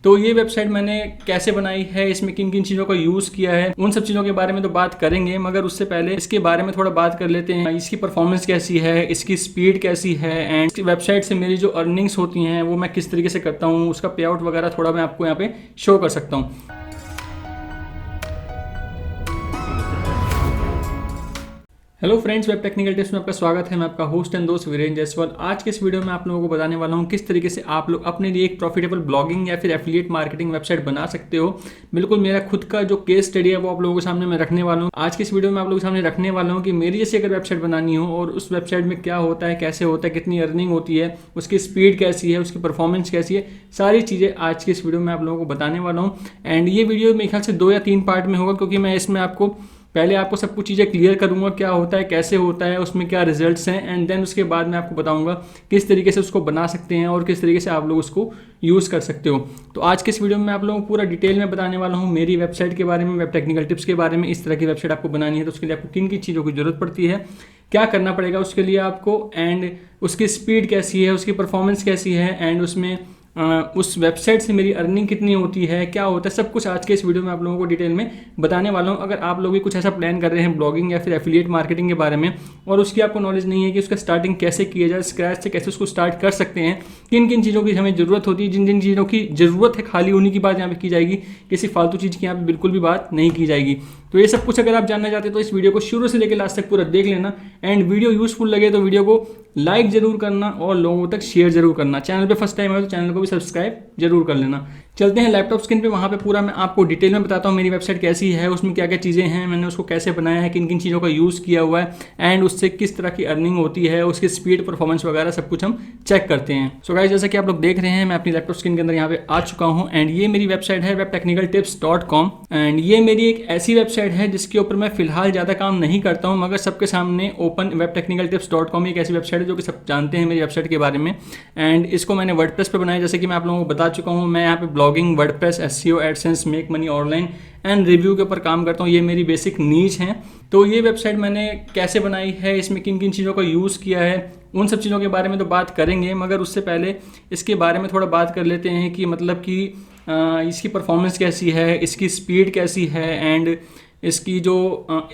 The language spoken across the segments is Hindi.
तो ये वेबसाइट मैंने कैसे बनाई है, इसमें किन किन चीज़ों का यूज़ किया है, उन सब चीज़ों के बारे में तो बात करेंगे, मगर उससे पहले इसके बारे में थोड़ा बात कर लेते हैं। इसकी परफॉर्मेंस कैसी है, इसकी स्पीड कैसी है, एंड इसकी वेबसाइट से मेरी जो अर्निंग्स होती हैं वो मैं किस तरीके से करता हूँ, उसका पे आउट वगैरह थोड़ा मैं आपको यहाँ पे शो कर सकता हूँ। Hello friends, web technical tips में आपका स्वागत है। मैं आपका होस्ट एंड दोस्त वीरेंद्र जायसवाल। आज के इस वीडियो में आप लोगों को बताने वाला हूं किस तरीके से आप लोग अपने लिए एक प्रॉफिटेबल ब्लॉगिंग या फिर एफिलिएट मार्केटिंग वेबसाइट बना सकते हो। बिल्कुल मेरा खुद का जो केस स्टडी है वो आप लोगों के सामने मैं रखने वाला हूँ। आज की इस वीडियो में आप लोगों के सामने रखने वाला हूँ कि मेरी जैसी अगर वेबसाइट बनानी हो और उस वेबसाइट में क्या होता है, कैसे होता है, कितनी अर्निंग होती है, उसकी स्पीड कैसी है, उसकी परफॉर्मेंस कैसी है, सारी चीज़ें आज की इस वीडियो में आप लोगों को बताने वाला हूँ। एंड ये वीडियो मेरे ख्याल से 2 या 3 पार्ट में होगा, क्योंकि मैं इसमें पहले आपको सब कुछ चीज़ें क्लियर करूंगा, क्या होता है, कैसे होता है, उसमें क्या रिजल्ट्स हैं, एंड देन उसके बाद मैं आपको बताऊंगा किस तरीके से उसको बना सकते हैं और किस तरीके से आप लोग उसको यूज़ कर सकते हो। तो आज के इस वीडियो में आप लोगों को पूरा डिटेल में बताने वाला हूँ मेरी वेबसाइट के बारे में, वेब टेक्निकल टिप्स के बारे में। इस तरह की वेबसाइट आपको बनानी है तो उसके लिए आपको किन किन चीज़ों की जरूरत पड़ती है, क्या करना पड़ेगा उसके लिए आपको, एंड उसकी स्पीड कैसी है, उसकी परफॉर्मेंस कैसी है, एंड उसमें उस वेबसाइट से मेरी अर्निंग कितनी होती है, क्या होता है, सब कुछ आज के इस वीडियो में आप लोगों को डिटेल में बताने वाला हूं। अगर आप लोग भी कुछ ऐसा प्लान कर रहे हैं ब्लॉगिंग या फिर एफिलिएट मार्केटिंग के बारे में और उसकी आपको नॉलेज नहीं है कि उसका स्टार्टिंग कैसे किया जाए, स्क्रैच से कैसे उसको स्टार्ट कर सकते हैं, किन किन चीज़ों की हमें ज़रूरत होती है, जिन जिन चीज़ों की ज़रूरत है खाली उन्हीं की बात यहाँ पर की जाएगी, किसी फालतू चीज़ की यहाँ पर बिल्कुल भी बात नहीं की जाएगी। तो ये सब कुछ अगर आप जानना चाहते हैं तो इस वीडियो को शुरू से लेकर लास्ट तक पूरा देख लेना। एंड वीडियो यूजफुल लगे तो वीडियो को लाइक जरूर करना और लोगों तक शेयर जरूर करना। चैनल पे फर्स्ट टाइम है तो चैनल को भी सब्सक्राइब जरूर कर लेना। चलते हैं लैपटॉप स्क्रीन पे, वहाँ पे पूरा मैं आपको डिटेल में बताता हूँ मेरी वेबसाइट कैसी है, उसमें क्या क्या चीज़ें हैं, मैंने उसको कैसे बनाया है, किन किन चीज़ों का यूज़ किया हुआ है, एंड उससे किस तरह की अर्निंग होती है, उसकी स्पीड, परफॉर्मेंस वगैरह सब कुछ हम चेक करते हैं। सो गाइस, जैसा कि आप लोग देख रहे हैं मैं अपनी लैपटॉप स्क्रीन के अंदर यहाँ पे आ चुका हूँ। एंड ये मेरी वेबसाइट है webtechnicaltips.com। एंड ये मेरी एक ऐसी वेबसाइट है जिसके ऊपर मैं फिलहाल ज़्यादा काम नहीं करता हूँ, मगर सबके सामने ओपन webtechnicaltips.com एक ऐसी वेबसाइट है जो कि सब जानते हैं मेरी वेबसाइट के बारे में। एंड इसको मैंने वर्डप्रेस पे बनाया, जैसे कि मैं आप लोगों को बता चुका हूँ। मैं यहाँ पे blogging, WordPress, SEO, AdSense, make money online and review के ऊपर काम करता हूँ। ये मेरी बेसिक नीच है। तो ये वेबसाइट मैंने कैसे बनाई है, इसमें किन किन चीज़ों का यूज़ किया है, उन सब चीज़ों के बारे में तो बात करेंगे, मगर उससे पहले इसके बारे में थोड़ा बात कर लेते हैं कि मतलब कि इसकी परफॉर्मेंस कैसी है, इसकी स्पीड कैसी है, एंड इसकी जो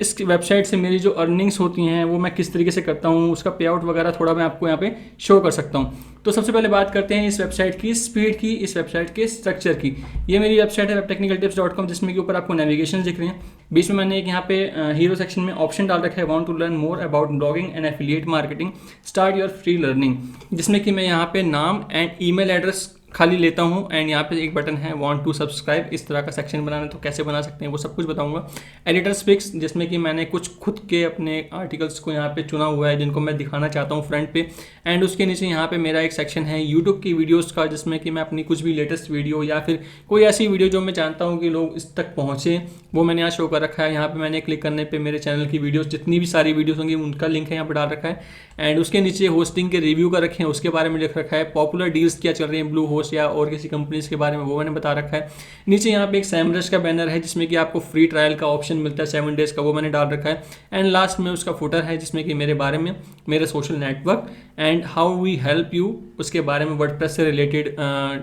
इस वेबसाइट से मेरी जो अर्निंग्स होती हैं वो मैं किस तरीके से करता हूँ, उसका पे आउट वगैरह थोड़ा मैं आपको यहाँ पे शो कर सकता हूँ। तो सबसे पहले बात करते हैं इस वेबसाइट की स्पीड की, इस वेबसाइट के स्ट्रक्चर की। ये मेरी वेबसाइट है webtechnicaltips.com, जिसमें के ऊपर आपको नेविगेशन दिख रहे हैं। बीच में मैंने एक यहाँ पे हीरो सेक्शन में ऑप्शन डाल रखा है, want to learn more about blogging and affiliate marketing, start your free learning, जिसमें कि मैं यहाँ पे नाम एंड ईमेल एड्रेस खाली लेता हूँ। एंड यहाँ पे एक बटन है वांट टू सब्सक्राइब, इस तरह का सेक्शन बनाना है तो कैसे बना सकते हैं वो सब कुछ बताऊंगा। एडिटर्स पिक्स, जिसमें कि मैंने कुछ खुद के अपने आर्टिकल्स को यहाँ पे चुना हुआ है जिनको मैं दिखाना चाहता हूँ फ्रंट पे। एंड उसके नीचे यहाँ पे मेरा एक सेक्शन है यूट्यूब की वीडियोज़ का, जिसमें कि मैं अपनी कुछ भी लेटेस्ट वीडियो या फिर कोई ऐसी वीडियो जो मैं चाहता हूँ कि लोग इस तक पहुँचे वो मैंने यहाँ शो कर रखा है। यहाँ पर मैंने क्लिक करने पर मेरे चैनल की वीडियोज़, जितनी भी सारी वीडियोज़ होंगी उनका लिंक है यहाँ पर डाल रखा है। एंड उसके नीचे होस्टिंग के रिव्यू का रखे हैं, उसके बारे में लिख रखा है। पॉपुलर डील्स क्या चल रही हैं ब्लू होस्ट या और किसी कंपनीज के बारे में वो मैंने बता रखा है। नीचे यहाँ पे एक सैमरश का बैनर है जिसमें कि आपको फ्री ट्रायल का ऑप्शन मिलता है 7 डेज का, वो मैंने डाल रखा है। एंड लास्ट में उसका फुटर है जिसमें कि मेरे बारे में, मेरे social network and how we help you, उसके बारे में वर्डप्रेस से रिलेटेड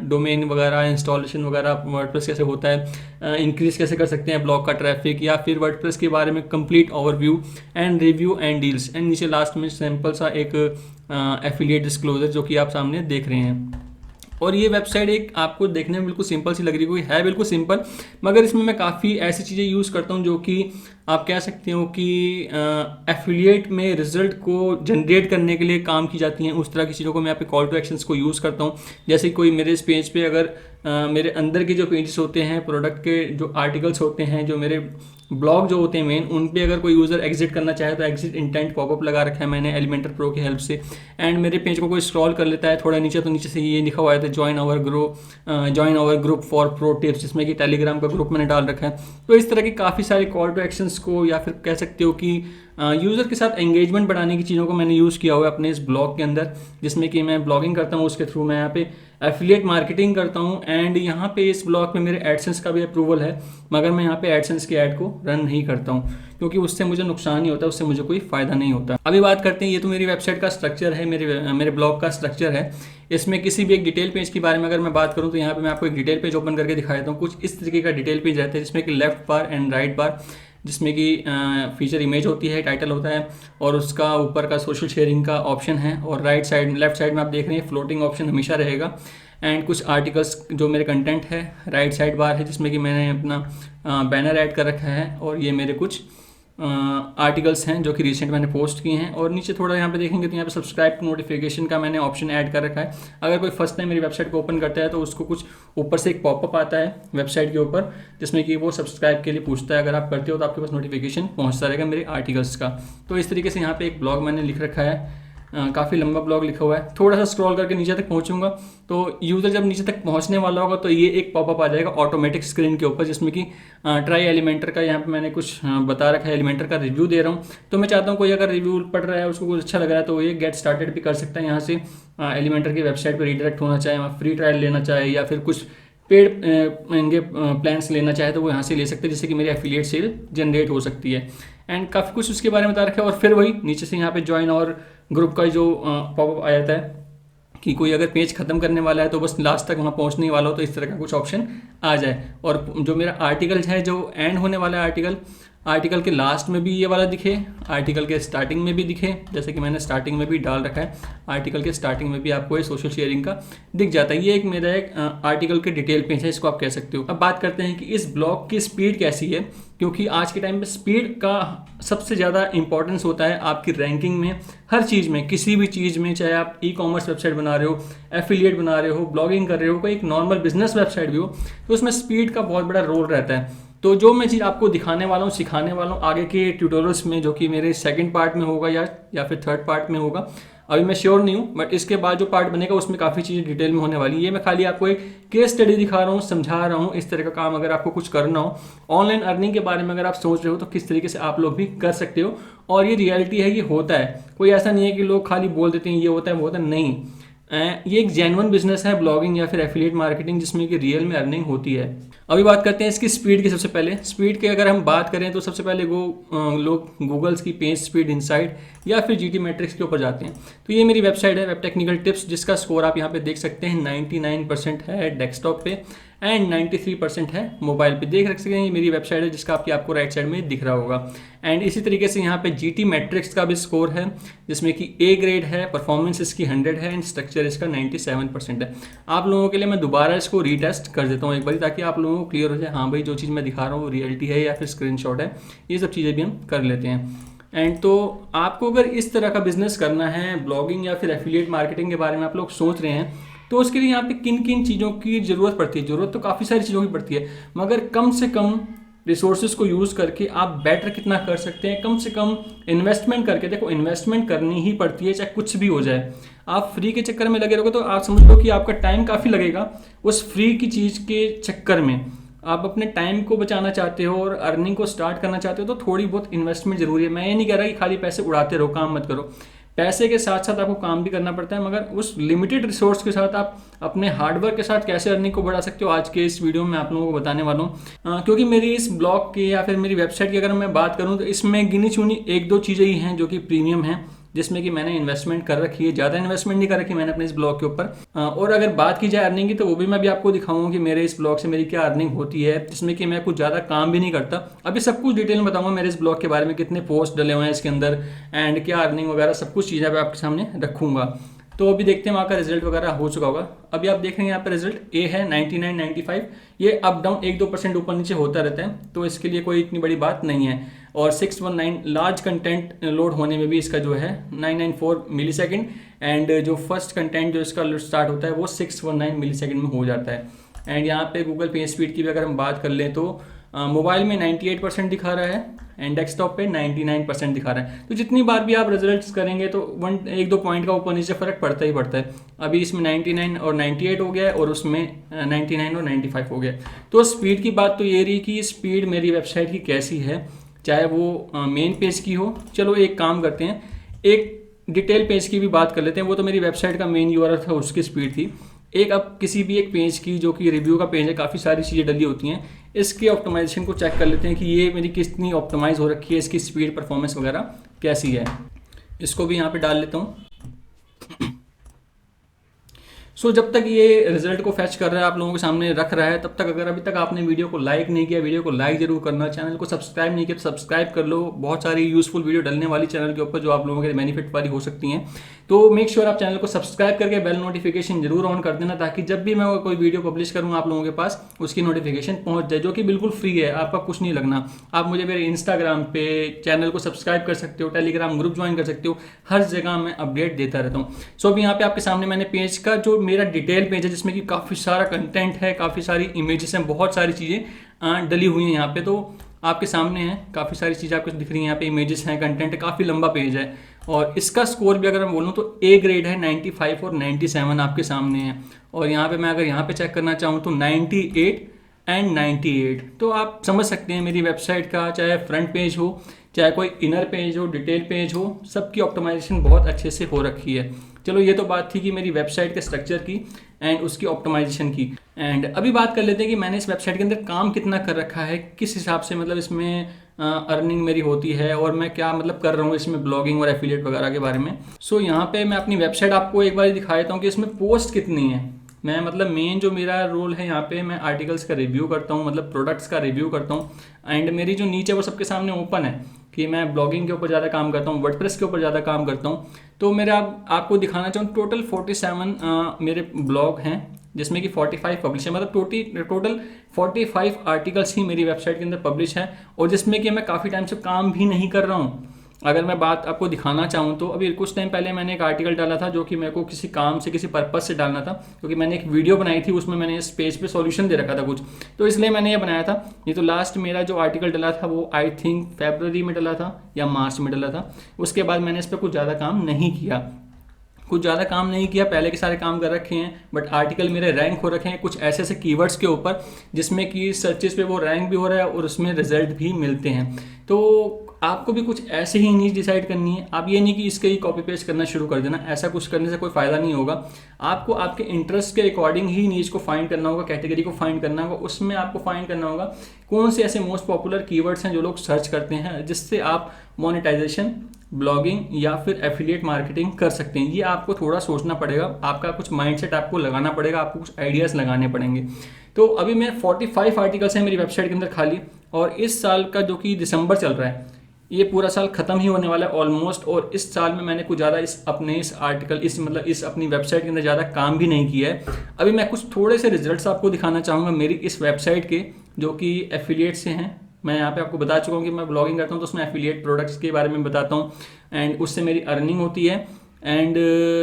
डोमेन वगैरह, इंस्टॉलेशन वगैरह, वर्डप्रेस कैसे होता है, इंक्रीज कैसे कर सकते हैं ब्लॉग का ट्रैफिक, या फिर वर्डप्रेस के बारे में complete overview and review and deals. And नीचे लास्ट में सैम्पल सा एक एफिलिएट डिस्क्लोजर जो कि आप सामने देख रहे हैं। और ये वेबसाइट एक आपको देखने में बिल्कुल सिंपल सी लग रही है बिल्कुल सिंपल, मगर इसमें मैं काफ़ी ऐसी चीज़ें यूज़ करता हूँ जो कि आप कह सकते हो कि एफिलिएट में रिजल्ट को जनरेट करने के लिए काम की जाती हैं। उस तरह की चीज़ों को मैं यहाँ पे कॉल टू एक्शंस को यूज़ करता हूँ। जैसे कोई मेरे इस पेज पे अगर मेरे अंदर के जो पेजेस होते हैं, प्रोडक्ट के जो आर्टिकल्स होते हैं, जो मेरे ब्लॉग जो होते हैं मेन, उन पे अगर कोई यूज़र एग्जिट करना चाहे तो एग्जिट इंटेंट पॉपअप लगा रखा है मैंने एलिमेंटर प्रो की हेल्प से। एंड मेरे पेज को कोई स्क्रॉल कर लेता है थोड़ा नीचे तो नीचे से ये लिखा हुआ है join our group for pro tips, जिसमें कि टेलीग्राम का ग्रुप मैंने डाल रखा है। तो इस तरह की काफ़ी सारे कॉल टू एक्शंस इंटरेक्शंस को या फिर कह सकते हो कि यूज़र के साथ एंगेजमेंट बढ़ाने की चीज़ों को मैंने यूज़ किया हुआ है अपने इस ब्लॉग के अंदर, जिसमें कि मैं ब्लॉगिंग करता हूँ, उसके थ्रू मैं यहाँ पे एफिलिएट मार्केटिंग करता हूँ। एंड यहाँ पे इस ब्लॉग पे मेरे एडसेंस का भी अप्रूवल है, मगर मैं यहाँ पे एडसेंस की ऐड को रन नहीं करता हूँ क्योंकि उससे मुझे नुकसान ही होता है, उससे मुझे कोई फ़ायदा नहीं होता। अभी बात करते हैं, ये तो मेरी वेबसाइट का स्ट्रक्चर है, मेरे ब्लॉग का स्ट्रक्चर है। इसमें किसी भी एक डिटेल पेज के बारे में अगर मैं बात करूँ तो यहाँ पे मैं आपको एक डिटेल पेज ओपन करके दिखा देता हूँ। कुछ इस तरीके का डिटेल पेज रहता है जिसमें कि लेफ्ट बार एंड राइट बार, जिसमें कि फीचर इमेज होती है, टाइटल होता है और उसका ऊपर का सोशल शेयरिंग का ऑप्शन है, और लेफ्ट साइड में आप देख रहे हैं फ्लोटिंग ऑप्शन हमेशा रहेगा। एंड कुछ आर्टिकल्स जो मेरे कंटेंट है, राइट साइड बार है जिसमें कि मैंने अपना बैनर ऐड कर रखा है, और ये मेरे कुछ आर्टिकल्स हैं जो कि रिसेंट मैंने पोस्ट किए हैं। और नीचे थोड़ा यहाँ पे देखेंगे तो यहाँ पे सब्सक्राइब नोटिफिकेशन का मैंने ऑप्शन ऐड कर रखा है। अगर कोई फर्स्ट टाइम मेरी वेबसाइट को ओपन करता है तो उसको कुछ ऊपर से एक पॉपअप आता है वेबसाइट के ऊपर, जिसमें कि वो सब्सक्राइब के लिए पूछता है। अगर आप करते हो तो आपके पास नोटिफिकेशन पहुँचता रहेगा मेरे आर्टिकल्स का। तो इस तरीके से यहाँ पे एक ब्लॉग मैंने लिख रखा है, काफ़ी लंबा ब्लॉग लिखा हुआ है। थोड़ा सा स्क्रॉल करके नीचे तक पहुंचूंगा तो यूज़र जब नीचे तक पहुंचने वाला होगा तो ये एक पॉपअप आ जाएगा ऑटोमेटिक स्क्रीन के ऊपर, जिसमें कि ट्राई एलिमेंटर का यहाँ पे मैंने कुछ बता रखा है, एलिमेंटर का रिव्यू दे रहा हूँ। तो मैं चाहता हूँ कोई अगर रिव्यू पढ़ रहा है, उसको कुछ अच्छा लग रहा है तो ये गेट स्टार्टेड भी कर सकता है। यहाँ से एलिमेंटर की वेबसाइट पर रिडायरेक्ट होना चाहे, वहाँ फ्री ट्रायल लेना चाहे या फिर कुछ पेड महंगे प्लान्स लेना चाहे तो वो यहाँ से ले सकते हैं, जिससे कि मेरी एफिलिएट सेल जनरेट हो सकती है। एंड काफ़ी कुछ उसके बारे में बता रखा है। और फिर वही नीचे से यहाँ पे ज्वाइन और ग्रुप का जो पॉपअप आ जाता है कि कोई अगर पेज खत्म करने वाला है तो बस लास्ट तक वहाँ पहुँचने वाला हो तो इस तरह का कुछ ऑप्शन आ जाए। और जो मेरा आर्टिकल है, जो एंड होने वाला है आर्टिकल के लास्ट में भी ये वाला दिखे, आर्टिकल के स्टार्टिंग में भी दिखे, जैसे कि मैंने स्टार्टिंग में भी डाल रखा है। आर्टिकल के स्टार्टिंग में भी आपको ये सोशल शेयरिंग का दिख जाता है। ये एक मेरा एक आर्टिकल के डिटेल पेज है, इसको आप कह सकते हो। अब बात करते हैं कि इस ब्लॉग की स्पीड कैसी है, क्योंकि आज के टाइम पे स्पीड का सबसे ज़्यादा इंपॉर्टेंस होता है आपकी रैंकिंग में, हर चीज़ में, किसी भी चीज़ में, चाहे आप ई कॉमर्स वेबसाइट बना रहे हो, एफिलिएट बना रहे हो, ब्लॉगिंग कर रहे हो, कोई एक नॉर्मल बिजनेस वेबसाइट भी हो, तो उसमें स्पीड का बहुत बड़ा रोल रहता है। तो जो मैं चीज़ आपको दिखाने वाला हूँ, सिखाने वाला हूँ आगे के ट्यूटोरियल्स में, जो कि मेरे सेकंड पार्ट में होगा या फिर थर्ड पार्ट में होगा, अभी मैं श्योर नहीं हूँ, बट इसके बाद जो पार्ट बनेगा उसमें काफ़ी चीज़ें डिटेल में होने वाली है। ये मैं खाली आपको एक केस स्टडी दिखा रहा हूँ, समझा रहा हूँ। इस तरह का काम अगर आपको कुछ करना हो, ऑनलाइन अर्निंग के बारे में अगर आप सोच रहे हो तो किस तरीके से आप लोग भी कर सकते हो। और ये रियलिटी है, ये होता है, कोई ऐसा नहीं है कि लोग खाली बोल देते हैं ये होता है वो होता है, नहीं। ये एक जेन्युइन बिजनेस है ब्लॉगिंग या फिर एफिलिएट मार्केटिंग, जिसमें कि रियल में अर्निंग होती है। अभी बात करते हैं इसकी स्पीड की। सबसे पहले स्पीड की अगर हम बात करें तो सबसे पहले लोग गूगल्स की पेज स्पीड इनसाइट या फिर जीटी मैट्रिक्स के ऊपर जाते हैं। तो ये मेरी वेबसाइट है वेब टेक्निकल टिप्स, जिसका स्कोर आप यहाँ पे देख सकते हैं 99% है डेस्कटॉप पे एंड 93% है मोबाइल पे। देख सकते हैं ये मेरी वेबसाइट है, जिसका आपको राइट साइड में दिख रहा होगा। एंड इसी तरीके से यहाँ पे जीटी मैट्रिक्स का भी स्कोर है, जिसमें कि ए ग्रेड है, परफॉर्मेंस इसकी 100 है एंड स्ट्रक्चर इसका 97% है। आप लोगों के लिए मैं दोबारा इसको रीटेस्ट कर देता हूँ एक बार, ताकि आप लोगों को क्लियर हो जाए, हाँ भाई जो चीज़ मैं दिखा रहा हूँ रियलिटी है या फिर स्क्रीनशॉट है। ये सब चीज़ें भी हम कर लेते हैं। एंड तो आपको अगर इस तरह का बिजनेस करना है, ब्लॉगिंग या फिर एफिलिएट मार्केटिंग के बारे में आप लोग सोच रहे हैं, तो उसके लिए यहाँ पे किन किन चीज़ों की ज़रूरत पड़ती है। ज़रूरत तो काफ़ी सारी चीज़ों की पड़ती है, मगर कम से कम रिसोर्सेज को यूज़ करके आप बेटर कितना कर सकते हैं, कम से कम इन्वेस्टमेंट करके। देखो, इन्वेस्टमेंट करनी ही पड़ती है, चाहे कुछ भी हो जाए। आप फ्री के चक्कर में लगे रहोगे तो आप समझ लो कि आपका टाइम काफ़ी लगेगा। उस फ्री की चीज़ के चक्कर में आप अपने टाइम को बचाना चाहते हो और अर्निंग को स्टार्ट करना चाहते हो, तो थोड़ी बहुत इन्वेस्टमेंट जरूरी है। मैं ये नहीं कह रहा कि खाली पैसे उड़ाते रहो, काम मत करो। पैसे के साथ साथ आपको काम भी करना पड़ता है, मगर उस लिमिटेड रिसोर्स के साथ आप अपने हार्डवर्क के साथ कैसे अर्निंग को बढ़ा सकते हो, आज के इस वीडियो में आप लोगों को बताने वाला हूँ। क्योंकि मेरी इस ब्लॉग की या फिर मेरी वेबसाइट की अगर मैं बात करूँ तो इसमें गिनी चुनी एक दो चीज़ें ही हैं जो कि प्रीमियम हैं, जिसमें कि मैंने इन्वेस्टमेंट कर रखी है। ज़्यादा इन्वेस्टमेंट नहीं कर रखी मैंने अपने इस ब्लॉग के ऊपर। और अगर बात की जाए अर्निंग की, तो वो भी मैं भी आपको दिखाऊंगा कि मेरे इस ब्लॉग से मेरी क्या अर्निंग होती है, जिसमें कि मैं कुछ ज़्यादा काम भी नहीं करता। अभी सब कुछ डिटेल में बताऊंगा मेरे इस ब्लॉग के बारे में, कितने पोस्ट डले हुए हैं इसके अंदर एंड क्या अर्निंग वगैरह, सब कुछ चीज़ें मैं आपके सामने रखूंगा। तो अभी देखते हैं वहाँ का रिजल्ट वगैरह हो चुका होगा। अभी आप देख रहे हैं यहाँ पर रिजल्ट ए है 99, 95। ये अप डाउन 1-2% ऊपर नीचे होता रहता है, तो इसके लिए कोई इतनी बड़ी बात नहीं है। और 619 लार्ज कंटेंट लोड होने में भी इसका जो है 994 मिली सेकेंड, एंड जो फर्स्ट कंटेंट जो इसका स्टार्ट होता है वो 619 मिली सेकेंड में हो जाता है। एंड यहाँ पे गूगल पेज स्पीड की भी अगर हम बात कर लें तो मोबाइल में 98% दिखा रहा है एंड डेस्कटॉप पे 99% दिखा रहा है। तो जितनी बार भी आप रिजल्ट्स करेंगे तो 1-2 पॉइंट का ऊपर नीचे फर्क पड़ता ही पड़ता है। अभी इसमें 99 और 98 हो गया है और उसमें 99 और 95 हो गया। तो स्पीड की बात तो ये रही कि स्पीड मेरी वेबसाइट की कैसी है। चाहे वो मेन पेज की हो। चलो एक काम करते हैं, एक डिटेल पेज की भी बात कर लेते हैं। वो तो मेरी वेबसाइट का मेन यूआरएल था, उसकी स्पीड थी। एक अब किसी भी एक पेज की जो कि रिव्यू का पेज है, काफ़ी सारी चीज़ें डली होती हैं, इसके ऑप्टिमाइजेशन को चेक कर लेते हैं कि ये मेरी कितनी ऑप्टिमाइज हो रखी है, इसकी स्पीड परफॉर्मेंस वगैरह कैसी है। इसको भी यहाँ पे डाल लेता हूँ। सो जब तक ये रिजल्ट को फैच कर रहा है, आप लोगों के सामने रख रहा है, तब तक अगर अभी तक आपने वीडियो को लाइक नहीं किया, वीडियो को लाइक जरूर करना। चैनल को सब्सक्राइब नहीं किया तो सब्सक्राइब कर लो। बहुत सारी यूजफुल वीडियो डलने वाली चैनल के ऊपर जो आप लोगों के बेनिफिट वाली हो सकती हैं। तो मेक श्योर आप चैनल को सब्सक्राइब करके बेल नोटिफिकेशन जरूर ऑन कर देना, ताकि जब भी मैं कोई वीडियो पब्लिश करूँ आप लोगों के पास उसकी नोटिफिकेशन पहुंच जाए, जो कि बिल्कुल फ्री है, आपका कुछ नहीं लगना। आप मुझे मेरे इंस्टाग्राम पे चैनल को सब्सक्राइब कर सकते हो, टेलीग्राम ग्रुप ज्वाइन कर सकते हो, हर जगह मैं अपडेट देता रहता हूँ। सो अभी यहाँ पे आपके सामने मैंने पेज का जो मेरा डिटेल पेज है, जिसमें कि काफ़ी सारा कंटेंट है, काफ़ी सारी इमेजेस हैं, बहुत सारी चीज़ें डली हुई हैं यहाँ पे, तो आपके सामने है काफ़ी सारी चीज़ें आपको दिख रही हैं। यहाँ पे इमेजेस हैं, कंटेंट है, काफ़ी लंबा पेज है। और इसका स्कोर भी अगर मैं बोलूँ तो ए ग्रेड है, 95 और 97 आपके सामने है। और यहाँ पे मैं अगर यहाँ पे चेक करना चाहूँ तो 98 एंड 98। तो आप समझ सकते हैं मेरी वेबसाइट का चाहे फ्रंट पेज हो, चाहे कोई इनर पेज हो, डिटेल पेज हो, सबकी ऑप्टिमाइजेशन बहुत अच्छे से हो रखी है। चलो ये तो बात थी कि मेरी वेबसाइट के स्ट्रक्चर की एंड उसकी ऑप्टिमाइजेशन की। एंड अभी बात कर लेते हैं कि मैंने इस वेबसाइट के अंदर काम कितना कर रखा है, किस हिसाब से मतलब इसमें अर्निंग मेरी होती है, और मैं क्या मतलब कर रहा हूँ इसमें ब्लॉगिंग और एफिलिएट वगैरह के बारे में। सो यहाँ पे मैं अपनी वेबसाइट आपको एक बार दिखा देता हूँ कि इसमें पोस्ट कितनी है। मैं मतलब मेन जो मेरा रोल है यहाँ पे, मैं आर्टिकल्स का रिव्यू करता हूँ, मतलब प्रोडक्ट्स का रिव्यू करता हूँ। एंड मेरी जो नीचे वो सबके सामने ओपन है कि मैं ब्लॉगिंग के ऊपर ज़्यादा काम करता हूँ, वर्डप्रेस के ऊपर ज़्यादा काम करता हूँ। तो मेरा आपको दिखाना चाहूँ टोटल 47 मेरे ब्लॉग हैं, जिसमें कि 45 पब्लिश है, मतलब टोटल 45 आर्टिकल्स ही मेरी वेबसाइट के अंदर पब्लिश है, और जिसमें कि मैं काफ़ी टाइम से काम भी नहीं कर रहा हूँ। अगर मैं बात आपको दिखाना चाहूँ तो अभी कुछ टाइम पहले मैंने एक आर्टिकल डाला था, जो कि मेरे को किसी काम से, किसी पर्पस से डालना था, क्योंकि मैंने एक वीडियो बनाई थी, उसमें मैंने इस पेज पे सॉल्यूशन दे रखा था कुछ, तो इसलिए मैंने ये बनाया था। ये तो लास्ट मेरा जो आर्टिकल डला था वो आई थिंक फरवरी में डला था या मार्च में डला था। उसके बाद मैंने इस पर कुछ ज़्यादा काम नहीं किया, पहले के सारे काम कर रखे हैं, बट आर्टिकल मेरे रैंक हो रखे हैं कुछ ऐसे ऐसे कीवर्ड्स के ऊपर, जिसमें कि सर्चेस पे वो रैंक भी हो रहा है और उसमें रिजल्ट भी मिलते हैं। तो आपको भी कुछ ऐसे ही नीच डिसाइड करनी है। आप ये नहीं कि इसके ही कॉपी पेस्ट करना शुरू कर देना, ऐसा कुछ करने से कोई फायदा नहीं होगा। आपको आपके इंटरेस्ट के अकॉर्डिंग ही नीच को फाइंड करना होगा, कैटेगरी को फाइंड करना होगा। उसमें आपको फाइंड करना होगा कौन से ऐसे मोस्ट पॉपुलर कीवर्ड्स हैं जो लोग सर्च करते हैं, जिससे आप मोनेटाइजेशन, ब्लॉगिंग या फिर एफिलिएट मार्केटिंग कर सकते हैं। ये आपको थोड़ा सोचना पड़ेगा, आपका कुछ माइंडसेट आपको लगाना पड़ेगा, आपको कुछ आइडियाज़ लगाने पड़ेंगे। तो अभी मैं 45 आर्टिकल्स हैं मेरी वेबसाइट के अंदर खाली, और इस साल का जो कि दिसंबर चल रहा है, ये पूरा साल खत्म ही होने वाला है ऑलमोस्ट। और इस साल में मैंने कुछ ज़्यादा इस अपनी वेबसाइट के अंदर ज़्यादा काम भी नहीं किया है। अभी मैं कुछ थोड़े से रिजल्ट्स आपको दिखाना चाहूँगा मेरी इस वेबसाइट के, जो कि एफिलिएट से हैं। मैं यहाँ पे आपको बता चुका हूँ कि मैं ब्लॉगिंग करता हूँ, तो उसमें एफिलिएट प्रोडक्ट्स के बारे में बताता हूँ, एंड उससे मेरी अर्निंग होती है। एंड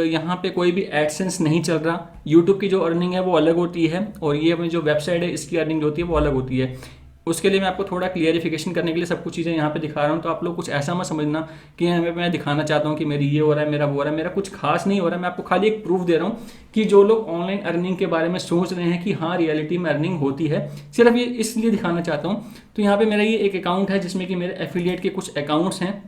यहाँ पे कोई भी एडसेंस नहीं चल रहा। यूट्यूब की जो अर्निंग है वो अलग होती है, और ये अपनी जो वेबसाइट है इसकी अर्निंग जो होती है वो अलग होती है। उसके लिए मैं आपको थोड़ा क्लियरिफिकेशन करने के लिए सब कुछ चीज़ें यहाँ पे दिखा रहा हूँ। तो आप लोग कुछ ऐसा मत समझना कि मैं दिखाना चाहता हूँ कि मेरी ये हो रहा है, मेरा वो हो रहा है। मेरा कुछ खास नहीं हो रहा है, मैं आपको खाली एक प्रूफ दे रहा हूँ कि जो लोग ऑनलाइन अर्निंग के बारे में सोच रहे हैं कि हाँ रियलिटी में अर्निंग होती है, सिर्फ ये इसलिए दिखाना चाहता हूँ। तो यहाँ पर मेरा ये एक अकाउंट है, जिसमें कि मेरे एफिलिएट के कुछ अकाउंट्स हैं,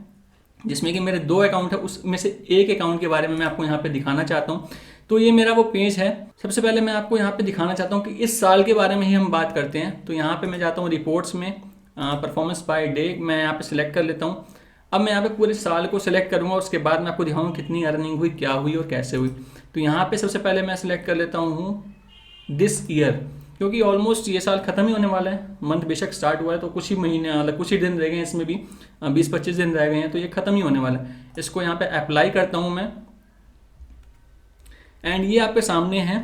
जिसमें कि मेरे 2 अकाउंट है, उसमें से एक अकाउंट के बारे में मैं आपको यहाँ पे दिखाना चाहता हूँ। तो ये मेरा वो पेज है। सबसे पहले मैं आपको यहाँ पे दिखाना चाहता हूँ कि इस साल के बारे में ही हम बात करते हैं। तो यहाँ पे मैं जाता हूँ रिपोर्ट्स में, परफॉर्मेंस बाय डे मैं यहाँ पे सिलेक्ट कर लेता हूँ। अब मैं यहाँ पे पूरे साल को सिलेक्ट करूँगा, उसके बाद मैं आपको दिखाऊँ कितनी अर्निंग हुई, क्या हुई और कैसे हुई। तो यहाँ पे सबसे पहले मैं सिलेक्ट कर लेता हूँ दिस ईयर, क्योंकि ऑलमोस्ट ये साल खत्म ही होने वाला है। मंथ बेशक स्टार्ट हुआ है तो कुछ ही महीने, मतलब कुछ ही दिन रह गए हैं, इसमें भी 20-25 दिन रह गए हैं, तो ये खत्म ही होने वाला है। इसको यहाँ पे अप्लाई करता हूँ मैं, एंड ये आपके सामने है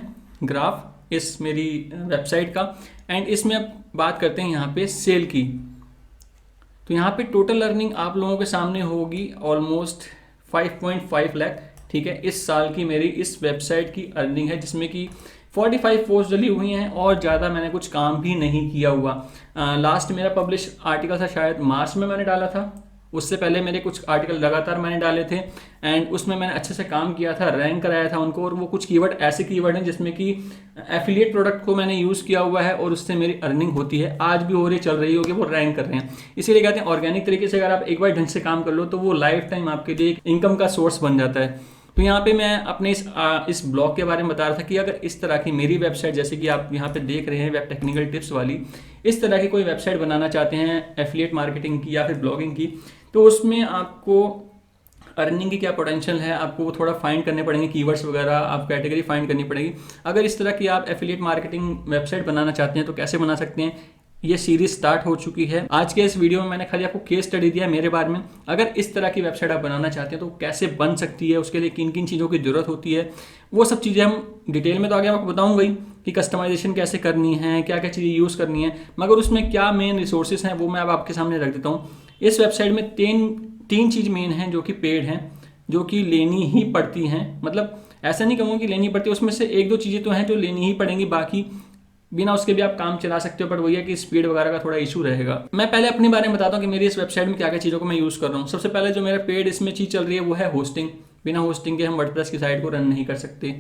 ग्राफ इस मेरी वेबसाइट का। एंड इसमें अब बात करते हैं यहाँ पे सेल की। तो यहाँ पे टोटल अर्निंग आप लोगों के सामने होगी ऑलमोस्ट 5.5 लाख। ठीक है, इस साल की मेरी इस वेबसाइट की अर्निंग है, जिसमें कि 45 पोस्ट डली हुई हैं, और ज़्यादा मैंने कुछ काम भी नहीं किया हुआ। लास्ट मेरा पब्लिश आर्टिकल था शायद मार्च में मैंने डाला था, उससे पहले मेरे कुछ आर्टिकल लगातार मैंने डाले थे एंड उसमें मैंने अच्छे से काम किया था, रैंक कराया था उनको, और वो कुछ कीवर्ड ऐसे कीवर्ड हैं जिसमें कि एफिलिएट प्रोडक्ट को मैंने यूज़ किया हुआ है और उससे मेरी अर्निंग होती है, आज भी हो रही, चल रही होगी, वो रैंक कर रहे हैं। इसीलिए कहते हैं ऑर्गेनिक तरीके से अगर आप एक बार ढंग से काम कर लो तो वो लाइफ टाइम आपके लिए इनकम का सोर्स बन जाता है। तो यहाँ पे मैं अपने इस ब्लॉग के बारे में बता रहा था कि अगर इस तरह की मेरी वेबसाइट, जैसे कि आप यहाँ पे देख रहे हैं वेब टेक्निकल टिप्स वाली, इस तरह की कोई वेबसाइट बनाना चाहते हैं एफिलिएट मार्केटिंग की या फिर ब्लॉगिंग की, तो उसमें आपको अर्निंग की क्या पोटेंशियल है, आपको वो थोड़ा फाइंड करने पड़ेंगे, कीवर्ड्स वगैरह आप कैटेगरी फाइंड करनी पड़ेगी। अगर इस तरह की आप एफिलिएट मार्केटिंग वेबसाइट बनाना चाहते हैं तो कैसे बना सकते हैं, ये सीरीज स्टार्ट हो चुकी है। आज के इस वीडियो में मैंने खाली आपको केस स्टडी दिया है मेरे बारे में। अगर इस तरह की वेबसाइट आप बनाना चाहते हैं तो कैसे बन सकती है, उसके लिए किन किन चीज़ों की जरूरत होती है, वो सब चीज़ें हम डिटेल में तो आगे आपको बताऊंगा ही कि कस्टमाइजेशन कैसे करनी है, क्या क्या चीज़ें यूज़ करनी है, मगर उसमें क्या मेन रिसोर्सेज हैं वो मैं अब आपके सामने रख देता हूँ। इस वेबसाइट में तीन चीज़ मेन हैं जो कि पेड हैं, जो कि लेनी ही पड़ती हैं। मतलब ऐसा नहीं कहूँगा कि लेनी पड़ती है, उसमें से एक दो चीज़ें तो हैं जो लेनी ही पड़ेंगी, बाकी बिना उसके भी आप काम चला सकते हो, बट वही है कि स्पीड वगैरह का थोड़ा इशू रहेगा। मैं पहले अपने बारे में बताता हूँ कि मेरी इस वेबसाइट में क्या क्या चीज़ों को मैं यूज़ कर रहा हूँ। सबसे पहले जो मेरा पेड इसमें चीज़ चल रही है वो है होस्टिंग। बिना होस्टिंग के हम वर्डप्रेस की साइट को रन नहीं कर सकते,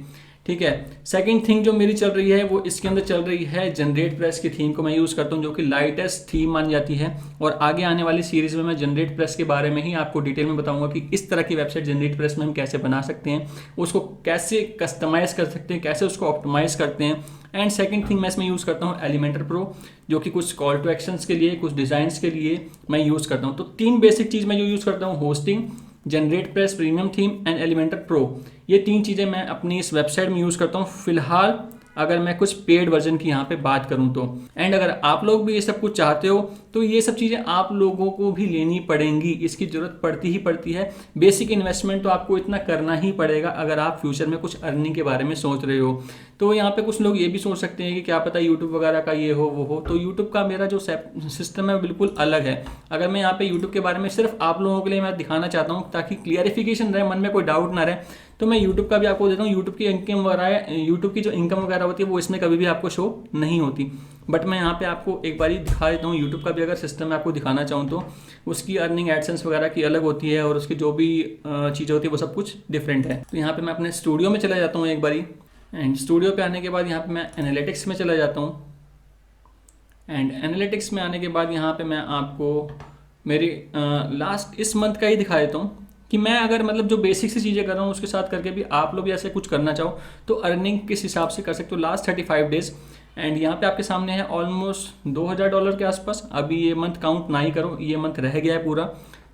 ठीक है। सेकंड थिंग जो मेरी चल रही है वो इसके अंदर चल रही है जनरेट प्रेस की थीम को मैं यूज़ करता हूँ, जो कि लाइटेस्ट थीम मान जाती है। और आगे आने वाली सीरीज में मैं जनरेट प्रेस के बारे में ही आपको डिटेल में बताऊंगा कि इस तरह की वेबसाइट जनरेट प्रेस में हम कैसे बना सकते हैं, उसको कैसे कस्टमाइज कर सकते हैं, कैसे उसको ऑप्टिमाइज करते हैं। एंड सेकंड थिंग मैं इसमें यूज़ करता हूँ एलिमेंटर प्रो, जो कि कुछ कॉल टू एक्शंस के लिए, कुछ डिज़ाइंस के लिए मैं यूज़ करता हूँ। तो तीन बेसिक चीज़ मैं जो यूज़ करता हूँ, hosting, generate press premium theme and Elementor pro, ये तीन चीज़ें मैं अपनी इस वेबसाइट में यूज़ करता हूँ फिलहाल, अगर मैं कुछ पेड वर्जन की यहाँ पे बात करूँ तो। एंड अगर आप लोग भी ये सब कुछ चाहते हो तो ये सब चीज़ें आप लोगों को भी लेनी पड़ेंगी, इसकी ज़रूरत पड़ती ही पड़ती है। बेसिक इन्वेस्टमेंट तो आपको इतना करना ही पड़ेगा अगर आप फ्यूचर में कुछ अर्निंग के बारे में सोच रहे हो। तो यहाँ पे कुछ लोग ये भी सोच सकते हैं कि क्या पता यूट्यूब वगैरह का ये हो वो हो, तो यूट्यूब का मेरा जो सिस्टम है बिल्कुल अलग है। अगर मैं यहाँ पे यूट्यूब के बारे में सिर्फ आप लोगों के लिए मैं दिखाना चाहता हूँ ताकि क्लियरिफिकेशन रहे, मन में कोई डाउट ना रहे, तो मैं यूट्यूब का भी आपको देता हूँ। यूट्यूब की इनकम वगैरह, यूट्यूब की जो इनकम वगैरह होती है वो इसमें कभी भी आपको शो नहीं होती, बट मैं यहाँ पे आपको एक बार दिखा देता हूँ। यूट्यूब का भी अगर सिस्टम मैं आपको दिखाना चाहूँ तो उसकी अर्निंग एडसेंस वगैरह की अलग होती है और उसकी जो भी चीज़ें होती है वो सब कुछ डिफरेंट है। तो यहाँ पे मैं अपने स्टूडियो में चला जाता हूँ एक बारी, एंड स्टूडियो पे आने के बाद यहाँ पे मैं एनालिटिक्स में चला जाता हूँ। एंड एनालिटिक्स में आने के बाद यहाँ पे मैं आपको मेरी लास्ट इस मंथ का ही दिखा देता हूँ कि मैं अगर मतलब जो बेसिक सी चीज़ें कर रहा हूँ उसके साथ करके भी आप लोग भी ऐसे कुछ करना चाहो तो अर्निंग किस हिसाब से कर सकते हो लास्ट 35 डेज। एंड यहाँ पे आपके सामने है ऑलमोस्ट $2000 के आसपास। अभी ये मंथ काउंट ना ही करो, ये मंथ रह गया है पूरा,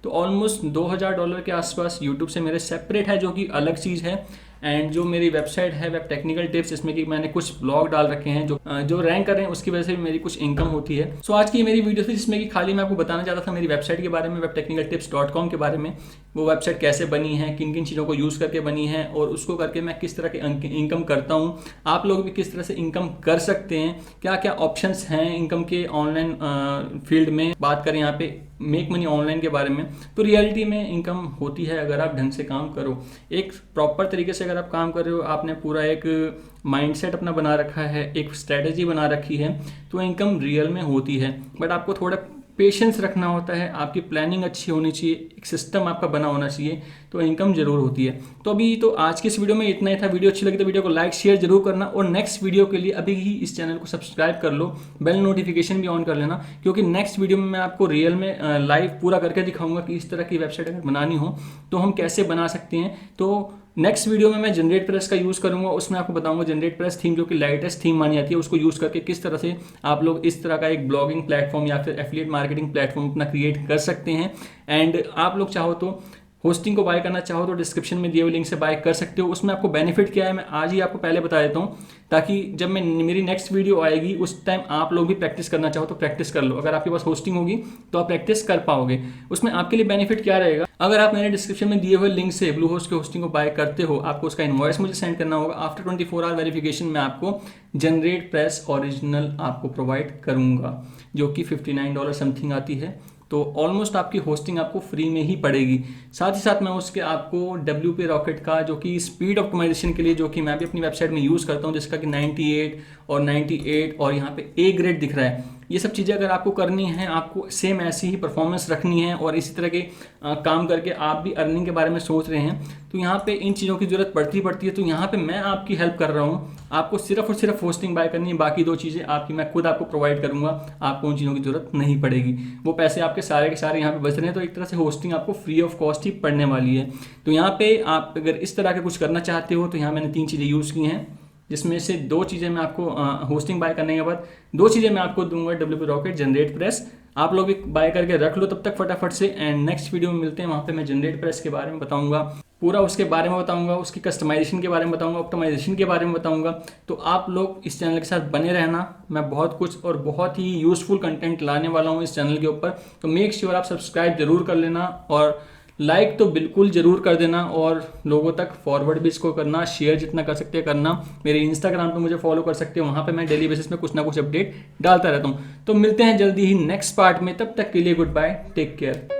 तो ऑलमोस्ट $2000 के आसपास यूट्यूब से मेरे सेपरेट है, जो कि अलग चीज़ है। एंड जो मेरी वेबसाइट है वेब टेक्निकल टिप्स, इसमें कि मैंने कुछ ब्लॉग डाल रखे हैं जो रैंक कर रहे हैं, उसकी वजह से भी मेरी कुछ इनकम होती है। सो आज की मेरी वीडियो थी जिसमें कि खाली मैं आपको बताना चाहता था मेरी वेबसाइट के बारे में, webtechnicaltips.com के बारे में, वो वेबसाइट कैसे बनी है, किन किन चीज़ों को यूज़ करके बनी है और उसको करके मैं किस तरह की इनकम करता हूँ, आप लोग भी किस तरह से इनकम कर सकते हैं, क्या क्या ऑप्शंस हैं इनकम के ऑनलाइन फील्ड में। बात करें यहाँ पे मेक मनी ऑनलाइन के बारे में, तो रियलिटी में इनकम होती है अगर आप ढंग से काम करो, एक प्रॉपर तरीके से अगर आप काम कर रहे हो, आपने पूरा एक माइंडसेट अपना बना रखा है, एक स्ट्रेटजी बना रखी है, तो इनकम रियल में होती है। बट आपको थोड़ा पेशेंस रखना होता है, आपकी प्लानिंग अच्छी होनी चाहिए, एक सिस्टम आपका बना होना चाहिए, तो इनकम जरूर होती है। तो अभी तो आज की इस वीडियो में इतना ही था। वीडियो अच्छी लगी तो वीडियो को लाइक शेयर जरूर करना, और नेक्स्ट वीडियो के लिए अभी ही इस चैनल को सब्सक्राइब कर लो, बेल नोटिफिकेशन भी ऑन कर लेना, क्योंकि नेक्स्ट वीडियो में मैं आपको रियल में लाइव पूरा करके दिखाऊंगा कि इस तरह की वेबसाइट अगर बनानी हो तो हम कैसे बना सकते हैं। तो नेक्स्ट वीडियो में मैं जनरेट प्रेस का यूज़ करूंगा, उसमें आपको बताऊंगा जनरेट प्रेस थीम जो कि लाइटेस्ट थीम मानी जाती है, उसको यूज़ करके किस तरह से आप लोग इस तरह का एक ब्लॉगिंग प्लेटफॉर्म या फिर एफिलिएट मार्केटिंग प्लेटफॉर्म अपना क्रिएट कर सकते हैं। एंड आप लोग चाहो तो होस्टिंग को बाय करना चाहो तो डिस्क्रिप्शन में दिए हुए लिंक से बाय कर सकते हो। उसमें आपको बेनिफिट क्या है मैं आज ही आपको पहले बता देता हूँ, ताकि जब मैं मेरी नेक्स्ट वीडियो आएगी उस टाइम आप लोग भी प्रैक्टिस करना चाहो तो प्रैक्टिस कर लो। अगर आपके पास होस्टिंग होगी तो आप प्रैक्टिस कर पाओगे। उसमें आपके लिए बेनिफिट क्या रहेगा, अगर आप मेरे डिस्क्रिप्शन में दिए हुए लिंक से ब्लू होस्ट के होस्टिंग को बाय करते हो, आपको उसका इनवॉइस मुझे सेंड करना होगा। आफ्टर 24 आवर वेरिफिकेशन में आपको जनरेट प्रेस ओरिजिनल आपको प्रोवाइड करूँगा, जो कि $59 समथिंग आती है। तो ऑलमोस्ट आपकी होस्टिंग आपको फ्री में ही पड़ेगी। साथ ही साथ मैं उसके आपको WP रॉकेट का, जो कि स्पीड ऑप्टिमाइजेशन के लिए, जो कि मैं भी अपनी वेबसाइट में यूज़ करता हूँ, जिसका कि 98 और 98 और यहाँ पे A ग्रेड दिख रहा है, ये सब चीज़ें अगर आपको करनी है, आपको सेम ऐसी ही परफॉर्मेंस रखनी है और इसी तरह के काम करके आप भी अर्निंग के बारे में सोच रहे हैं, तो यहाँ पे इन चीज़ों की ज़रूरत पड़ती है। तो यहाँ पे मैं आपकी हेल्प कर रहा हूँ। आपको सिर्फ और सिर्फ होस्टिंग बाय करनी है, बाकी 2 चीज़ें आपकी मैं खुद आपको प्रोवाइड करूँगा। आपको उन चीज़ों की ज़रूरत नहीं पड़ेगी, वो पैसे आपके सारे के सारे यहाँ पे बच रहे हैं। तो एक तरह से होस्टिंग आपको फ्री ऑफ कॉस्ट ही पड़ने वाली है। तो यहाँ पे आप अगर इस तरह के कुछ करना चाहते हो तो यहाँ मैंने 3 चीज़ें यूज़ की हैं, जिसमें से 2 चीज़ें मैं आपको होस्टिंग बाय करने के बाद 2 चीज़ें मैं आपको दूंगा, WP रॉकेट, जनरेट प्रेस। आप लोग भी बाय करके रख लो तब तक फटाफट से। एंड नेक्स्ट वीडियो में मिलते हैं, वहाँ पे मैं जनरेट प्रेस के बारे में बताऊंगा, पूरा उसके बारे में बताऊंगा, उसकी कस्टमाइजेशन के बारे में बताऊंगा, ऑप्टिमाइजेशन के बारे में बताऊंगा। तो आप लोग इस चैनल के साथ बने रहना, मैं बहुत कुछ और बहुत ही यूजफुल कंटेंट लाने वाला हूँ इस चैनल के ऊपर। तो मेक श्योर आप सब्सक्राइब जरूर कर लेना और लाइक तो बिल्कुल ज़रूर कर देना और लोगों तक फॉरवर्ड भी इसको करना, शेयर जितना कर सकते हैं करना। मेरे इंस्टाग्राम पे मुझे फॉलो कर सकते हो, वहाँ पे मैं डेली बेसिस में कुछ ना कुछ अपडेट डालता रहता हूँ। तो मिलते हैं जल्दी ही नेक्स्ट पार्ट में, तब तक के लिए गुड बाय, टेक केयर।